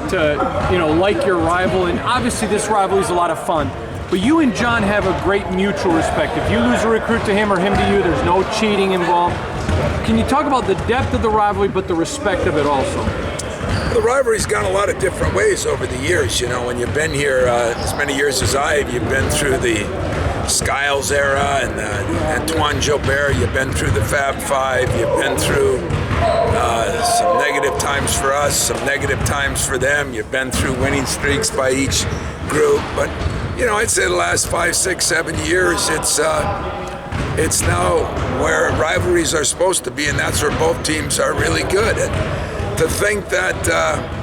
to, like your rival, and obviously this rivalry is a lot of fun. But you and John have a great mutual respect. If you lose a recruit to him or him to you, there's no cheating involved. Can you talk about the depth of the rivalry, but the respect of it also? The rivalry's gone a lot of different ways over the years. When you've been here as many years as I have, you've been through the Skiles era and Antoine Jobert, you've been through the Fab Five, you've been through some negative times for us, some negative times for them, you've been through winning streaks by each group, but I'd say the last 5, 6, 7 years, it's now where rivalries are supposed to be, and that's where both teams are really good. And to think that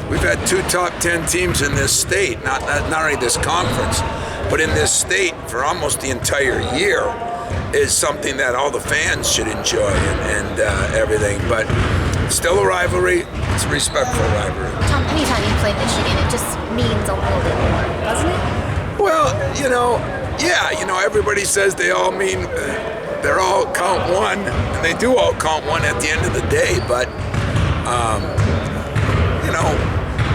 we've had 2 top 10 teams in this state, not only this conference, but in this state for almost the entire year, is something that all the fans should enjoy and everything. But still a rivalry. It's a respectful rivalry. Tom, anytime you play Michigan, it just means a little bit more, doesn't it? Well, everybody says they all mean they're all count one, and they do all count one at the end of the day. But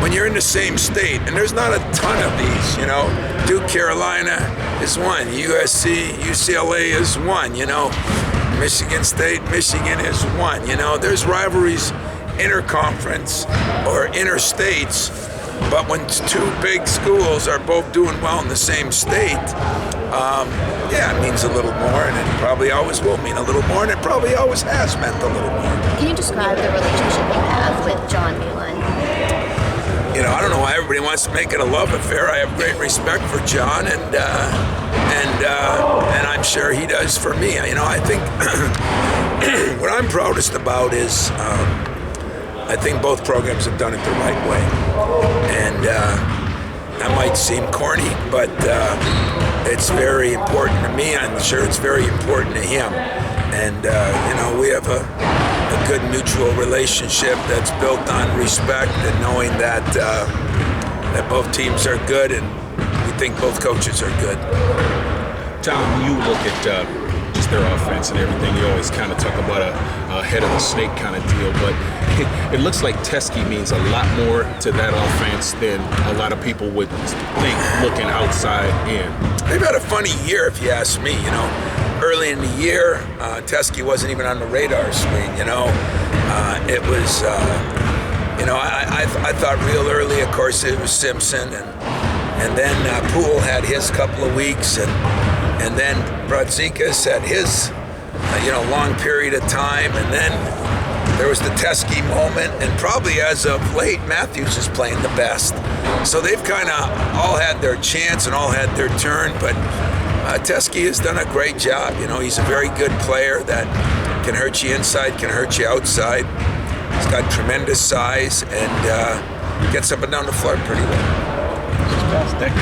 when you're in the same state, and there's not a ton of these, Duke, Carolina is one, USC, UCLA is one, Michigan State, Michigan is one, there's rivalries interconference or interstates, but when 2 big schools are both doing well in the same state, it means a little more, and it probably always will mean a little more, and it probably always has meant a little more. Can you describe the relationship you have with John Mulan? I don't know why everybody wants to make it a love affair. I have great respect for John, and I'm sure he does for me. I think what I'm proudest about is I think both programs have done it the right way, and that might seem corny, but it's very important to me. I'm sure it's very important to him, and we have a good mutual relationship that's built on respect and knowing that that both teams are good, and we think both coaches are good. Tom, you look at just their offense and everything. You always kind of talk about a head of the snake kind of deal, but it looks like Teske means a lot more to that offense than a lot of people would think looking outside in. They've had a funny year, if you ask me. Early in the year, Teske wasn't even on the radar screen. It was, I thought real early, of course, it was Simpson, and then Poole had his couple of weeks, and then Bradzikas had his, long period of time, and then there was the Teske moment, and probably as of late, Matthews is playing the best. So they've kind of all had their chance and all had their turn, but Teske has done a great job. He's a very good player that can hurt you inside, can hurt you outside. He's got tremendous size and gets up and down the floor pretty well. This past decade,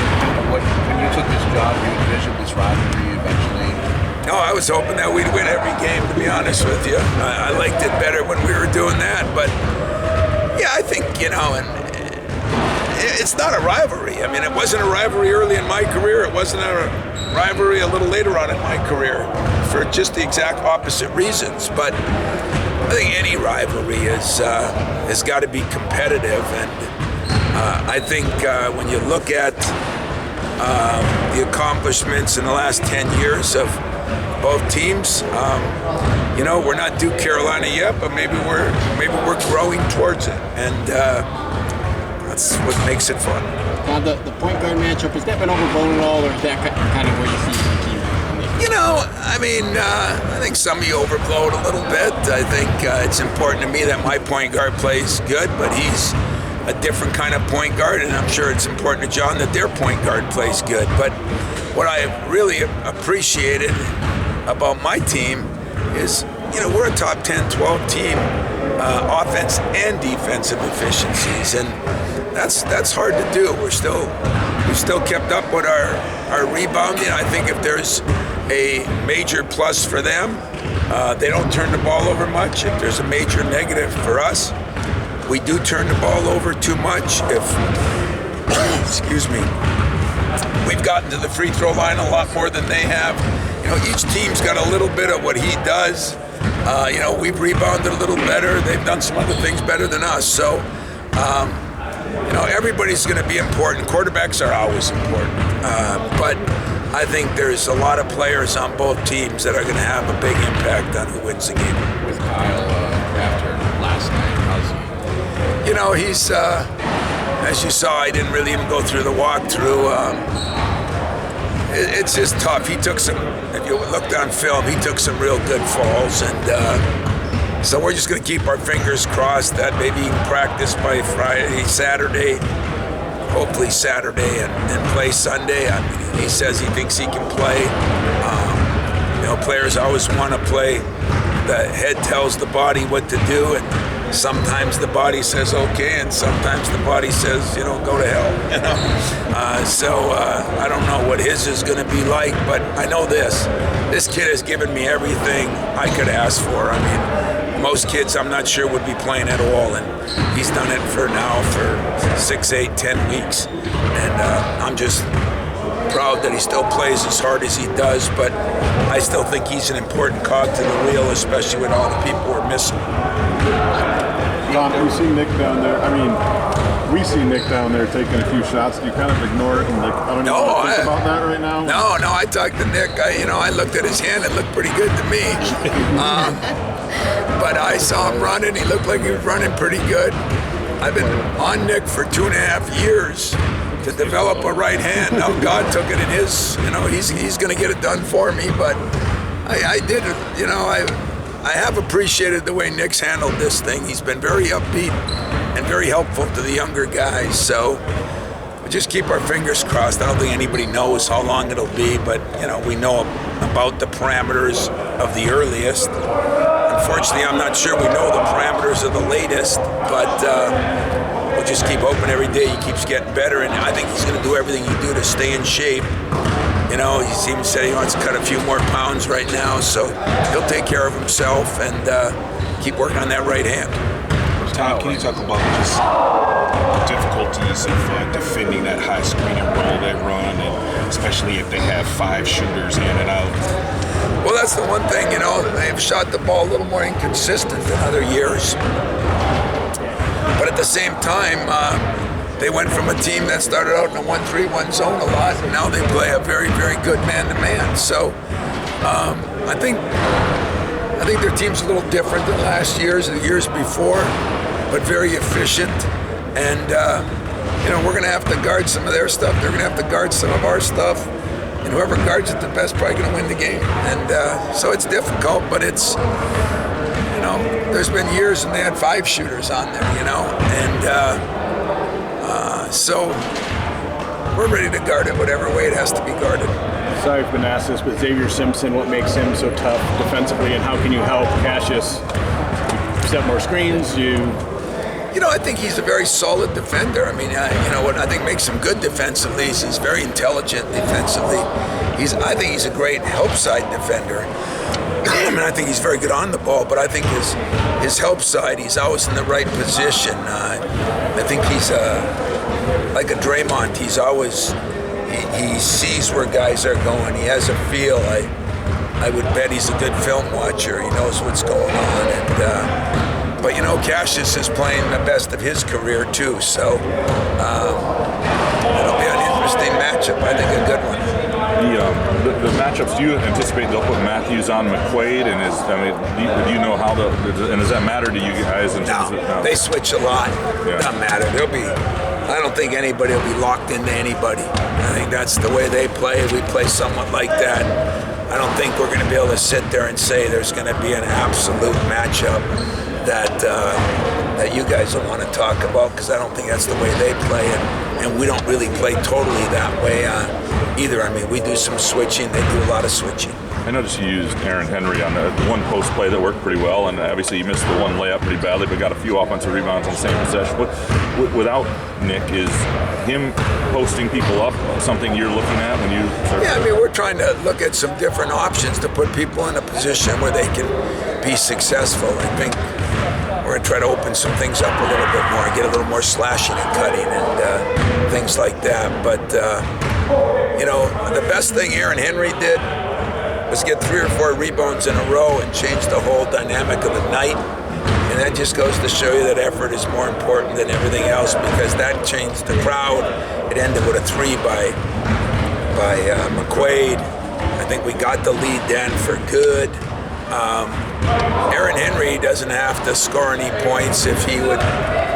when you took this job, you envisioned this rivalry eventually? No, I was hoping that we'd win every game, to be honest with you. I liked it better when we were doing that, but yeah, I think, and it's not a rivalry. It wasn't a rivalry early in my career. It wasn't a rivalry a little later on in my career for just the exact opposite reasons. But I think any rivalry has got to be competitive, and I think when you look at the accomplishments in the last 10 years of both teams, we're not Duke Carolina yet, but maybe we're growing towards it, and that's what makes it fun. The point guard matchup, has that been overblown at all, or is that kind of where you see the team? I think some of you overblow it a little bit. I think it's important to me that my point guard plays good, but he's a different kind of point guard, and I'm sure it's important to John that their point guard plays good. But what I really appreciated about my team is, we're a top 10, 12 team, offense and defensive efficiencies, and that's hard to do. We've still kept up with our rebounding. I think if there's a major plus for them, they don't turn the ball over much. If there's a major negative for us, we do turn the ball over too much. Excuse me, we've gotten to the free throw line a lot more than they have. Each team's got a little bit of what he does. We've rebounded a little better. They've done some other things better than us. So, everybody's going to be important. Quarterbacks are always important. But I think there's a lot of players on both teams that are going to have a big impact on who wins the game. With Kyle after last night, how's he? You know, he's, as you saw, I didn't really even go through the walkthrough. It's just tough. He took some, if you looked on film, he took some real good falls. And so we're just going to keep our fingers crossed that maybe he can practice by Friday, Saturday, hopefully Saturday, and play Sunday. I mean, he says he thinks he can play. You know, players always want to play. The head tells the body what to do, and sometimes the body says okay, and sometimes the body says, you know, go to hell. You know, so I don't know what his is going to be like, but I know this kid has given me everything I could ask for. I mean, most kids I'm not sure would be playing at all, and he's done it for 6, 8, 10 weeks, and I'm just proud that he still plays as hard as he does, but I still think he's an important cog to the wheel, especially with all the people we're missing. John, we see Nick down there. I mean, we see Nick down there taking a few shots. Do you kind of ignore it and like, I don't know what to think about that right now? No, I talked to Nick. I looked at his hand. It looked pretty good to me. But I saw him running. He looked like he was running pretty good. I've been on Nick for 2.5 years to develop a right hand. Now God took it in his, he's going to get it done for me. But I did, I have appreciated the way Nick's handled this thing. He's been very upbeat and very helpful to the younger guys. So we just keep our fingers crossed. I don't think anybody knows how long it'll be, but we know about the parameters of the earliest. Unfortunately, I'm not sure we know the parameters of the latest, but we'll just keep hoping every day he keeps getting better, and I think he's going to do everything he do to stay in shape. He even said he wants to cut a few more pounds right now, so he'll take care of himself and keep working on that right hand. Tom, can you talk about just the difficulties of defending that high screen and roll they run, and especially if they have 5 shooters in and out? Well, that's the one thing, they've shot the ball a little more inconsistent than other years. But at the same time, they went from a team that started out in a 1-3-1 zone a lot, and now they play a very, very good man-to-man. So I think their team's a little different than last year's and the years before, but very efficient. And we're going to have to guard some of their stuff. They're going to have to guard some of our stuff. And whoever guards it the best probably going to win the game. And so it's difficult, but it's, there's been years when they had 5 shooters on there, and so we're ready to guard it whatever way it has to be guarded. Sorry I've been asked this, but Xavier Simpson, what makes him so tough defensively, and how can you help Cassius set more screens? I think he's a very solid defender. I mean, what I think makes him good defensively is he's very intelligent defensively. I think he's a great help side defender. I mean, I think he's very good on the ball, but I think his help side, he's always in the right position. I think he's like a Draymond. He's always, he sees where guys are going. He has a feel. I would bet he's a good film watcher. He knows what's going on. But Cassius is playing the best of his career too, so it'll be an interesting matchup. I think a good one. The matchups, do you anticipate they'll put Matthews on McQuaid, and do you know how and does that matter to you guys? No, they switch a lot. Yeah. Doesn't matter. I don't think anybody will be locked into anybody. I think that's the way they play. We play somewhat like that. I don't think we're going to be able to sit there and say there's going to be an absolute matchup that you guys will want to talk about, because I don't think that's the way they play it, and we don't really play totally that way either. I mean, we do some switching, they do a lot of switching. I noticed you used Aaron Henry on the one post play that worked pretty well, and obviously you missed the one layup pretty badly, but got a few offensive rebounds on the same possession. Without Nick, is him posting people up something you're looking at when you start? Yeah, I mean, we're trying to look at some different options to put people in a position where they can be successful. I think we're going to try to open some things up a little bit more, get a little more slashing and cutting and things like that. But, the best thing Aaron Henry did was get 3 or 4 rebounds in a row and change the whole dynamic of the night. And that just goes to show you that effort is more important than everything else, because that changed the crowd. It ended with a 3 by McQuaid. I think we got the lead then for good. Aaron Henry doesn't have to score any points if he would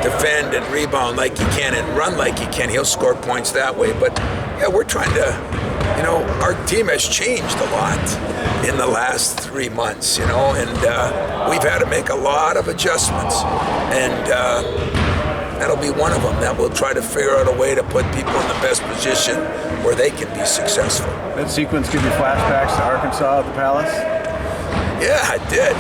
defend and rebound like he can and run like he can. He'll score points that way. But yeah, we're trying to, our team has changed a lot in the last 3 months, and we've had to make a lot of adjustments. And that'll be one of them, that we'll try to figure out a way to put people in the best position where they can be successful. That sequence give you flashbacks to Arkansas at the Palace? Yeah, it did.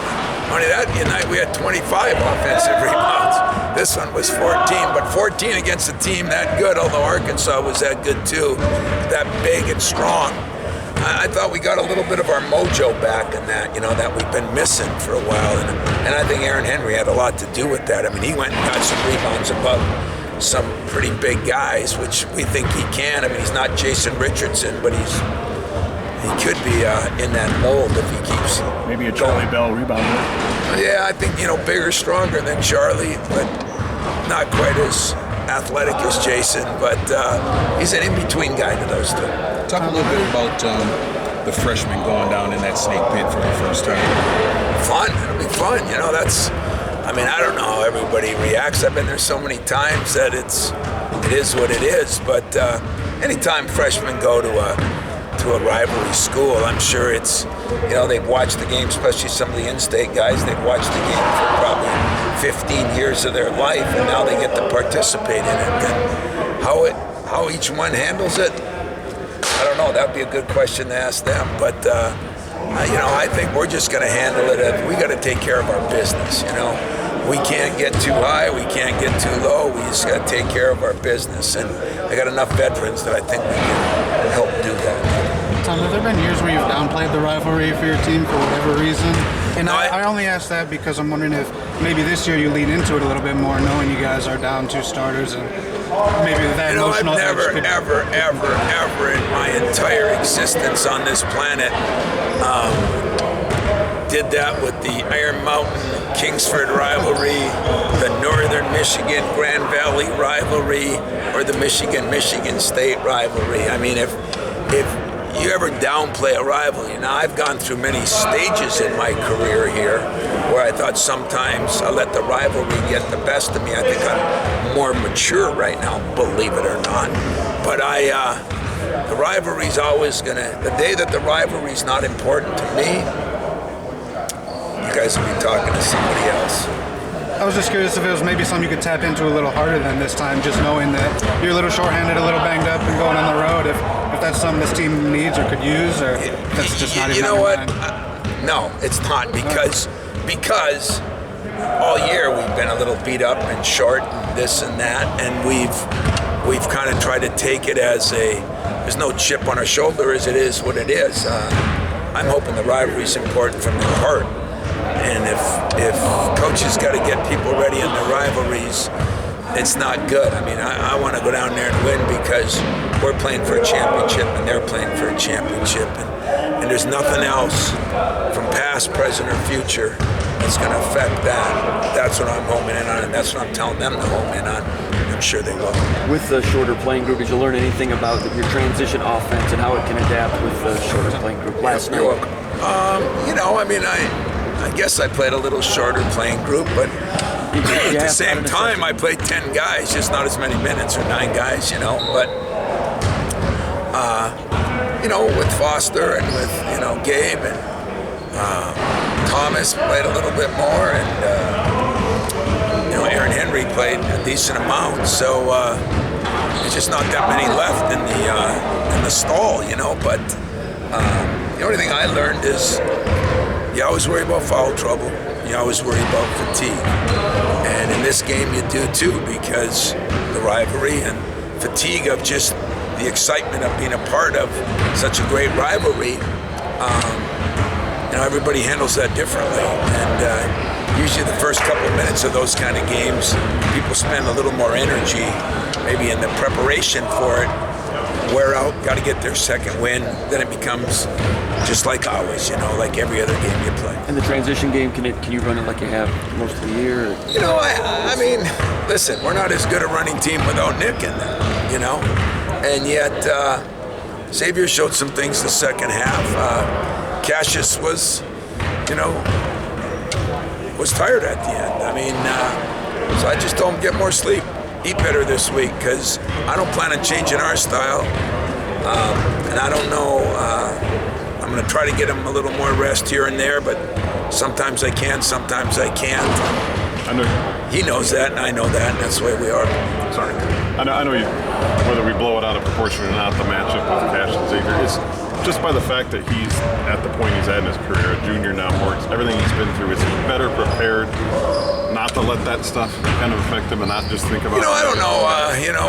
Only that night we had 25 offensive rebounds. This one was 14, but 14 against a team that good, although Arkansas was that good too, that big and strong. I thought we got a little bit of our mojo back in that, that we've been missing for a while. And I think Aaron Henry had a lot to do with that. I mean, he went and got some rebounds above some pretty big guys, which we think he can. I mean, he's not Jason Richardson, but he could be in that mold if he keeps. Maybe a Charlie Bell rebounder. Yeah, I think, bigger, stronger than Charlie, but not quite as athletic as Jason. But he's an in-between guy to those two. Talk a little bit about the freshmen going down in that snake pit for the first time. Fun. It'll be fun. I don't know how everybody reacts. I've been there so many times that it is what it is. But anytime freshmen go to a rivalry school, I'm sure it's, they've watched the game, especially some of the in-state guys, they've watched the game for probably 15 years of their life, and now they get to participate in it. And how each one handles it, I don't know. That would be a good question to ask them. But, I think we're just going to handle it. We got to take care of our business, We can't get too high, we can't get too low. We just got to take care of our business. And I got enough veterans that I think we can help do that. Tom, have there been years where you've downplayed the rivalry for your team for whatever reason? And No, I only ask that because I'm wondering if maybe this year you lean into it a little bit more, knowing you guys are down 2 starters, and maybe that I've emotional never, edge could... ever in my entire existence on this planet did that with the Iron Mountain Kingsford rivalry, the Northern Michigan Grand Valley rivalry, or the Michigan State rivalry. I mean, if you ever downplay a rivalry, now I've gone through many stages in my career here where I thought sometimes I let the rivalry get the best of me. I think I'm more mature right now, believe it or not. But the rivalry's always the day that the rivalry's not important to me, you guys will be talking to somebody else. I was just curious if it was maybe something you could tap into a little harder than this time, just knowing that you're a little shorthanded, a little banged up, and going on the road. If that's something this team needs or could use, or that's just not even. You know what? No, it's not, because all year we've been a little beat up and short and this and that, and we've kind of tried to take it as there's no chip on our shoulder, as it is what it is. I'm hoping the rivalry's important from their heart. And if coaches got to get people ready in the rivalries, it's not good. I mean, I want to go down there and win because we're playing for a championship and they're playing for a championship. And there's nothing else from past, present, or future that's going to affect that. That's what I'm homing in on, and that's what I'm telling them to home in on. I'm sure they will. With the shorter playing group, did you learn anything about your transition offense and how it can adapt with the shorter playing group last night? You're welcome. I guess I played a little shorter playing group, but at the same time, I played 10 guys, just not as many minutes, or 9 guys, But, with Foster and with, Gabe and Thomas played a little bit more, and, Aaron Henry played a decent amount. So there's just not that many left in the stall, But the only thing I learned is, you always worry about foul trouble. You always worry about fatigue. And in this game you do too, because the rivalry and fatigue of just the excitement of being a part of such a great rivalry, everybody handles that differently. And usually the first couple of minutes of those kind of games, people spend a little more energy maybe in the preparation for it. wear out, got to get their second win. Then it becomes just like always, like every other game you play. And the transition game, can you run it like you have most of the year? Or? I mean, listen, we're not as good a running team without Nick in there, and yet Xavier showed some things the second half. Cassius was tired at the end. I mean, so I just told him get more sleep, eat better this week, because I don't plan on changing our style, and I don't know. I'm going to try to get him a little more rest here and there, but sometimes I can, sometimes I can't. I know. He knows that, and I know that, and that's the way we are. Sorry. I know you, whether we blow it out of proportion or not, the matchup with Cash and Xavier, it's just by the fact that he's at the point he's at in his career, a junior now, works, everything he's been through, is he better prepared not to let that stuff kind of affect him and not just think about I don't know.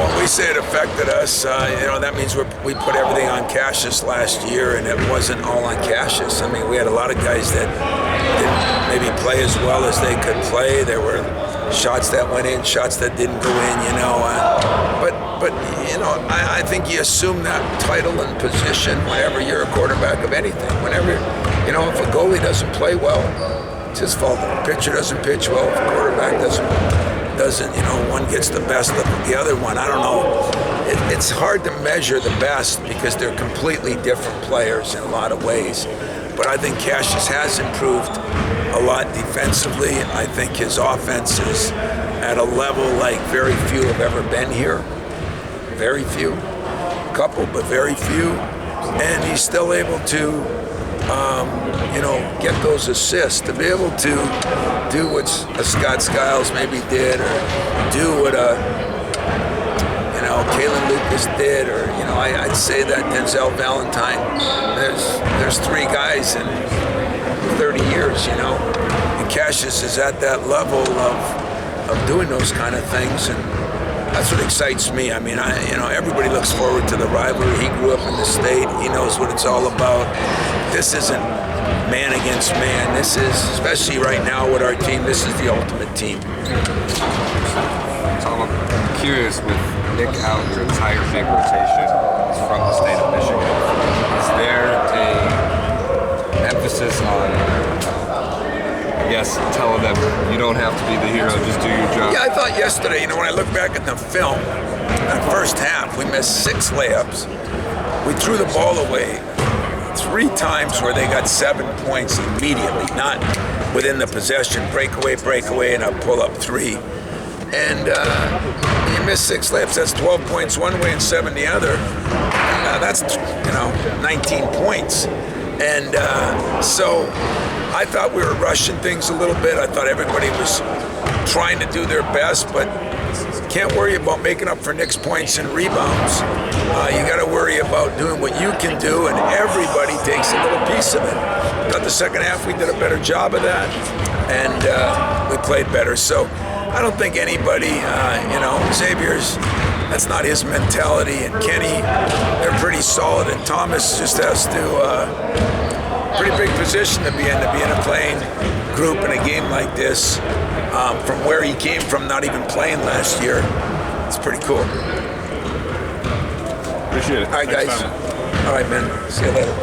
When we say it affected us, that means we put everything on Cassius last year, and it wasn't all on Cassius. I mean, we had a lot of guys that didn't maybe play as well as they could play. There were shots that went in, shots that didn't go in, but I think you assume that title and position whenever you're a quarterback of anything. Whenever, if a goalie doesn't play well, it's his fault. If a pitcher doesn't pitch well, if a quarterback doesn't, one gets the best of the other one. I don't know. It's hard to measure the best because they're completely different players in a lot of ways. But I think Cassius has improved a lot defensively. I think his offense is at a level like very few have ever been here. Very few. A couple, but very few. And he's still able to, get those assists, to be able to do what a Scott Skiles maybe did, or do what Kalen Lucas did, or I'd say that Denzel Valentine. There's three guys in 30 years, and Cassius is at that level of doing those kind of things, and that's what excites me. I mean, everybody looks forward to the rivalry. He grew up in the state. He knows what it's all about. This isn't man against man. This is, especially right now with our team, this is the ultimate team. So I'm curious, with Nick out, your entire big rotation is from the state of Michigan. Is there an emphasis on, telling them you don't have to be the hero, just do your job? Yeah, I thought yesterday, when I look back at the film, in the first half, we missed 6 layups. We threw the ball away 3 times where they got 7 points immediately, not within the possession, breakaway, and a pull-up 3. And you miss 6 layups, that's 12 points one way and 7 the other. That's 19 points. And so I thought we were rushing things a little bit. I thought everybody was trying to do their best, but can't worry about making up for Nick's points and rebounds. You got to worry about doing what you can do, and everybody takes a little piece of it. I thought the second half we did a better job of that, and we played better. So I don't think anybody, Xavier's, that's not his mentality, and Kenny, they're pretty solid, and Thomas just has to, pretty big position to be in a playing group in a game like this, from where he came from, not even playing last year. It's pretty cool. Appreciate it. All right, guys. All right, man. See you later.